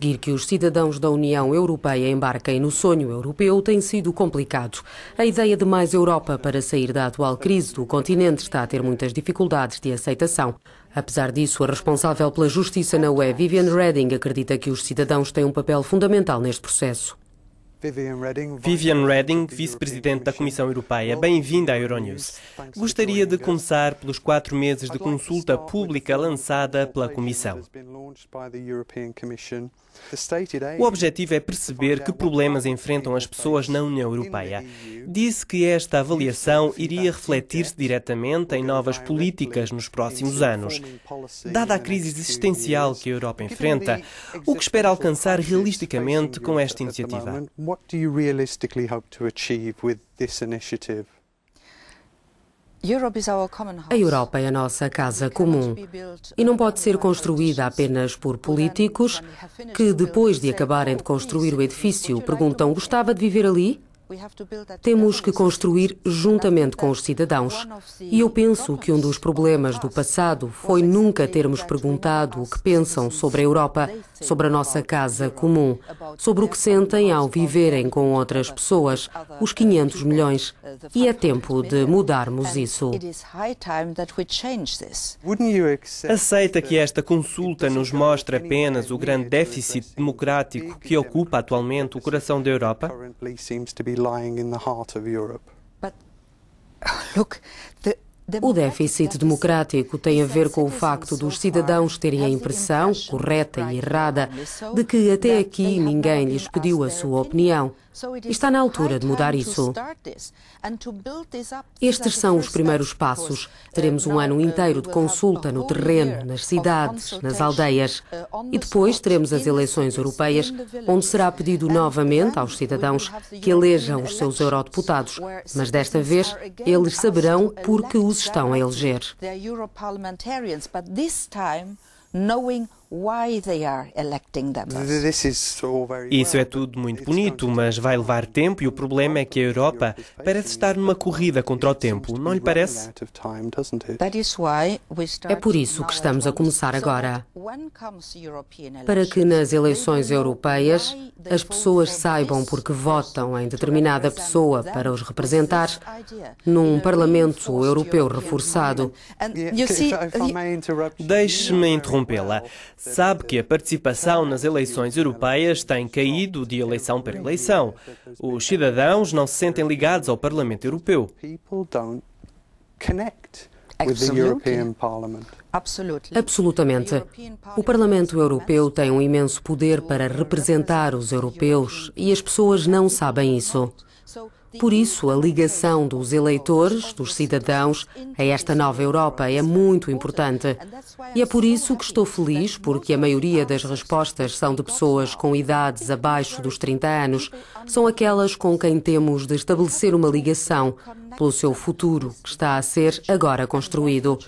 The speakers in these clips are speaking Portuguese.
conseguir que os cidadãos da União Europeia embarquem no sonho europeu tem sido complicado. A ideia de mais Europa para sair da atual crise do continente está a ter muitas dificuldades de aceitação. Apesar disso, a responsável pela justiça na UE, Viviane Reding, acredita que os cidadãos têm um papel fundamental neste processo. Viviane Reding, vice-presidente da Comissão Europeia, bem-vinda à Euronews. Gostaria de começar pelos 4 meses de consulta pública lançada pela Comissão. O objetivo é perceber que problemas enfrentam as pessoas na União Europeia. Disse que esta avaliação iria refletir-se diretamente em novas políticas nos próximos anos. Dada a crise existencial que a Europa enfrenta, o que espera alcançar realisticamente com esta iniciativa? A Europa é a nossa casa comum e não pode ser construída apenas por políticos que, depois de acabarem de construir o edifício, perguntam: gostava de viver ali? Temos que construir juntamente com os cidadãos. E eu penso que um dos problemas do passado foi nunca termos perguntado o que pensam sobre a Europa, sobre a nossa casa comum, sobre o que sentem ao viverem com outras pessoas, os 500 milhões. E é tempo de mudarmos isso. Aceita que esta consulta nos mostra apenas o grande déficit democrático que ocupa atualmente o coração da Europa? O déficit democrático tem a ver com o facto dos cidadãos terem a impressão, correta e errada, de que até aqui ninguém lhes pediu a sua opinião. E está na altura de mudar isso. Estes são os primeiros passos. Teremos um ano inteiro de consulta no terreno, nas cidades, nas aldeias. E depois teremos as eleições europeias, onde será pedido novamente aos cidadãos que elejam os seus eurodeputados. Mas desta vez, eles saberão por que os estão a eleger. Isso é tudo muito bonito, mas vai levar tempo e o problema é que a Europa parece estar numa corrida contra o tempo, não lhe parece? É por isso que estamos a começar agora. Para que nas eleições europeias as pessoas saibam por que votam em determinada pessoa para os representar num Parlamento Europeu reforçado. Deixe-me interrompê-la. Sabe que a participação nas eleições europeias tem caído de eleição para eleição. Os cidadãos não se sentem ligados ao Parlamento Europeu. Absolutamente. O Parlamento Europeu tem um imenso poder para representar os europeus e as pessoas não sabem isso. Por isso, a ligação dos eleitores, dos cidadãos, a esta nova Europa é muito importante. E é por isso que estou feliz, porque a maioria das respostas são de pessoas com idades abaixo dos 30 anos. São aquelas com quem temos de estabelecer uma ligação pelo seu futuro, que está a ser agora construído.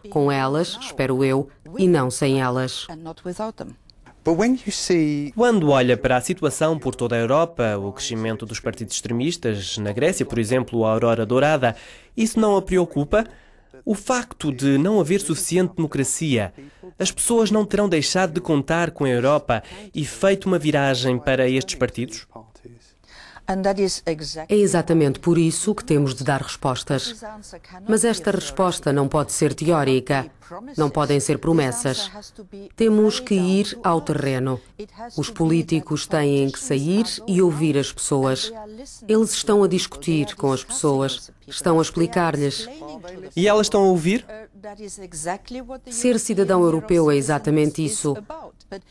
Com elas, espero eu, e não sem elas. Quando olha para a situação por toda a Europa, o crescimento dos partidos extremistas, na Grécia, por exemplo, a Aurora Dourada, isso não a preocupa? O facto de não haver suficiente democracia, as pessoas não terão deixado de contar com a Europa e feito uma viragem para estes partidos? É exatamente por isso que temos de dar respostas. Mas esta resposta não pode ser teórica, não podem ser promessas. Temos que ir ao terreno. Os políticos têm que sair e ouvir as pessoas. Eles estão a discutir com as pessoas, estão a explicar-lhes. E elas estão a ouvir? Ser cidadão europeu é exatamente isso.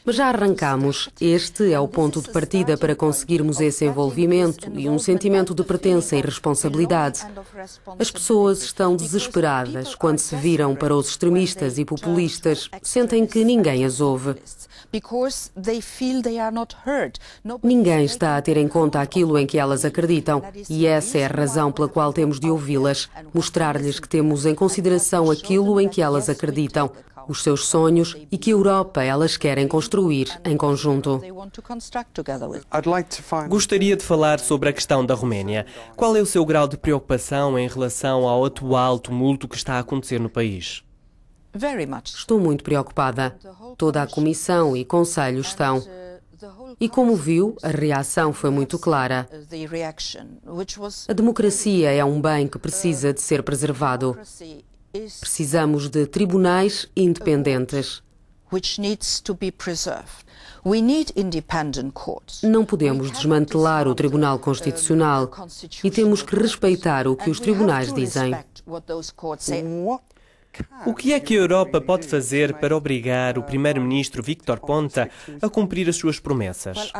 Mas já arrancamos. Este é o ponto de partida para conseguirmos esse envolvimento e um sentimento de pertença e responsabilidade. As pessoas estão desesperadas quando se viram para os extremistas e populistas, sentem que ninguém as ouve. Ninguém está a ter em conta aquilo em que elas acreditam e essa é a razão pela qual temos de ouvi-las, mostrar-lhes que temos em consideração aquilo em que elas acreditam, os seus sonhos e que a Europa elas querem construir em conjunto. Gostaria de falar sobre a questão da Roménia. Qual é o seu grau de preocupação em relação ao atual tumulto que está a acontecer no país? Estou muito preocupada. Toda a Comissão e Conselho estão. E como viu, a reação foi muito clara. A democracia é um bem que precisa de ser preservado. Precisamos de tribunais independentes. Não podemos desmantelar o Tribunal Constitucional e temos que respeitar o que os tribunais dizem. O que é que a Europa pode fazer para obrigar o primeiro-ministro Victor Ponta a cumprir as suas promessas?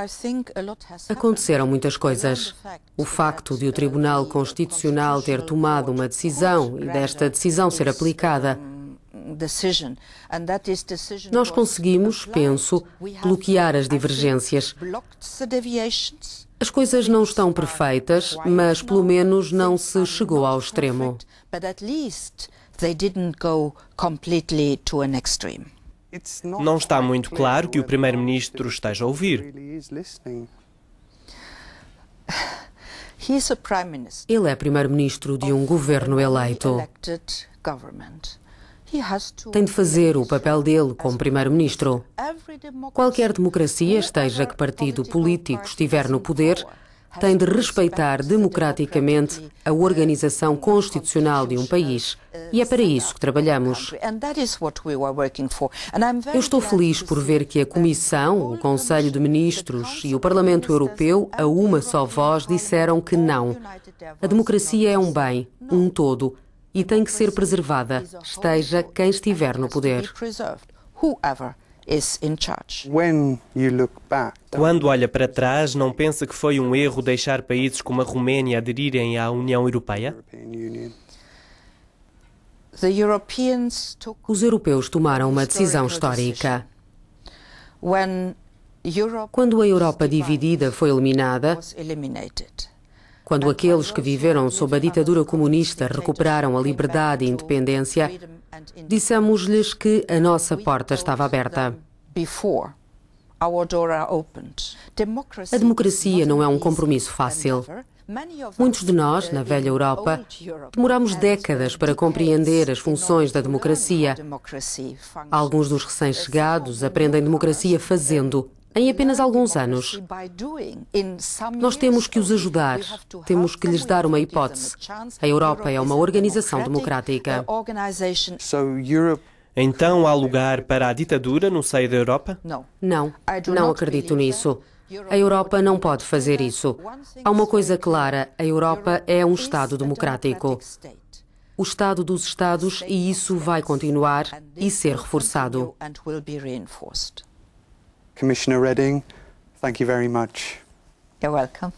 Aconteceram muitas coisas. O facto de o Tribunal Constitucional ter tomado uma decisão e desta decisão ser aplicada. Nós conseguimos, penso, bloquear as divergências. As coisas não estão perfeitas, mas pelo menos não se chegou ao extremo. Não está muito claro que o primeiro-ministro esteja a ouvir. Ele é primeiro-ministro de um governo eleito. Tem de fazer o papel dele como primeiro-ministro. Qualquer democracia, esteja que partido político estiver no poder, tem de respeitar democraticamente a organização constitucional de um país. E é para isso que trabalhamos. Eu estou feliz por ver que a Comissão, o Conselho de Ministros e o Parlamento Europeu, a uma só voz, disseram que não. A democracia é um bem, um todo, e tem que ser preservada, esteja quem estiver no poder. Quando olha para trás, não pensa que foi um erro deixar países como a Roménia aderirem à União Europeia? Os europeus tomaram uma decisão histórica. Quando a Europa dividida foi eliminada, quando aqueles que viveram sob a ditadura comunista recuperaram a liberdade e independência, dissemos-lhes que a nossa porta estava aberta. A democracia não é um compromisso fácil. Muitos de nós, na velha Europa, demoramos décadas para compreender as funções da democracia. Alguns dos recém-chegados aprendem democracia fazendo, em apenas alguns anos. Nós temos que os ajudar, temos que lhes dar uma hipótese. A Europa é uma organização democrática. Então há lugar para a ditadura no seio da Europa? Não acredito nisso. A Europa não pode fazer isso. Há uma coisa clara, a Europa é um Estado democrático. O Estado dos Estados, e isso vai continuar e ser reforçado. Commissioner Reding, thank you very much. You're welcome.